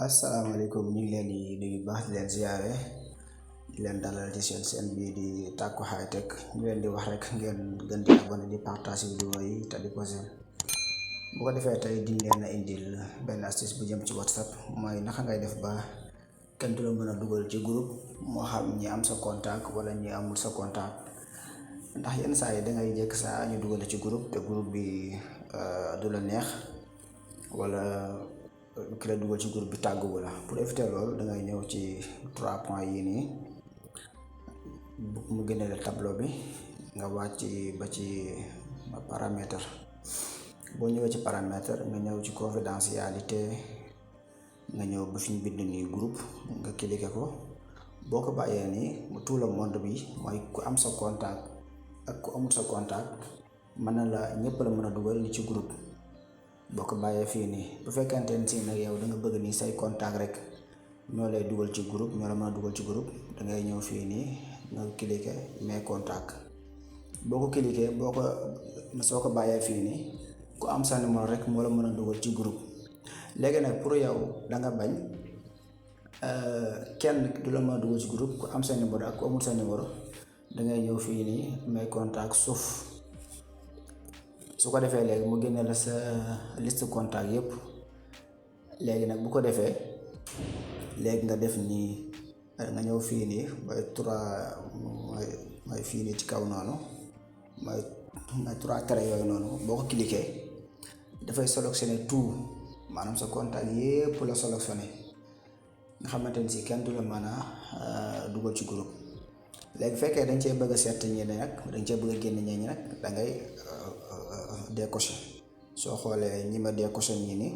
asalaamaaleykum ñu ngi leen di nuyu baax di leen ziare di leen dalal ci seen bii di Tacko High Tech ñu leen di wax rek ngeen gën di abonné di partage vidéo yi te di ko seen bu ko defee tey di leen a indil benn astuce bu jëm ci WhatsApp mooy naka ngay def ba kenn du la mën a dugal ci groupe moo xam ñi am sa contact wala ñi amul sa contact ndax yenn saa yi dangay jekk saa ñu dugal ci groupe te groupe bi du la neex wala ki la dugal ci groupe bi tàgguwu la. Pour éviter loolu dangay ñëw ci 3 points yi nii mu génne la tableau bi nga wàcc ba ci paramètre. boo ñëwee ci paramètre nga ñëw ci confidentialité nga ñëw ba fi ñu bind nii groupe nga cliquer ko. boo ko bàyyee nii mu tout le monde bi mooy ku am sa contact ak ku amul sa contact mën na la ñëpp la mën a dugal ni ci groupe. boo ko bàyyee fii nii bu fekkente ne si nag yow da nga bëgg nii say contact rek ñoo lay dugal ci groupe ñoo la mën a dugal ci groupe dangay ñëw fii nii nga cliquer mes contacts. boo ko cliquer soo ko bàyyee fii nii ku am sa numéro rek moo la mën a dugal ci groupe. léegi nag pour yow da nga bañ kenn du la mën a dugal ci groupe ku am sa numéro ak ku amul sa numéro dangay ñëw fii nii mes contacts suuf. su ko defee léegi mu génne la sa liste contact yëpp. léegi nag bu ko defee léegi nga def nii nga ñëw fii nii mooy fii nii ci kaw noonu mooy 3 traits yooyu noonu boo ko cliquer dafay sélectionner tout maanaam sa contact yëpp la sélectionner nga xamante ni si kenn du la mën a dugal ci groupe. léegi fekkee dañ cee bëgg a seet ñi nag dañ cee bëgg a génn ñi nag da ngay décoché. soo xoolee ñi ma décoché ñii ni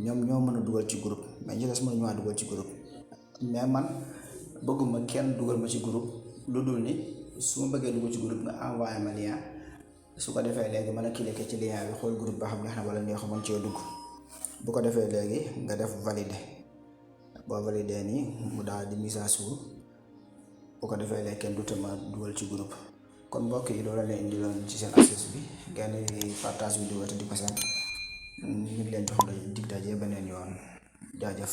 ñoom ñoo mën a dugal ci groupe mais ñi des mënuñu maa dugal ci groupe. mais man bëgguma kenn dugal ma ci groupe lu dul ni su ma bëggee dugal ci groupe nga envoyé ma lien su ko defee léegi mën a cliquer ci lien bi xool groupe ba xam neex na wala neexu mën cee dugg. bu ko defee léegi nga def valider boo valider nii mu daal di mise à jour bu ko defee léegi kenn du ma dugal ci groupe. kon mbokk yi loolu la leen indiloon ci seen astuce bi ngeen di partage vidéo te di ko seen ñu ngi leen jox dig daje beneen yoon jaajëf.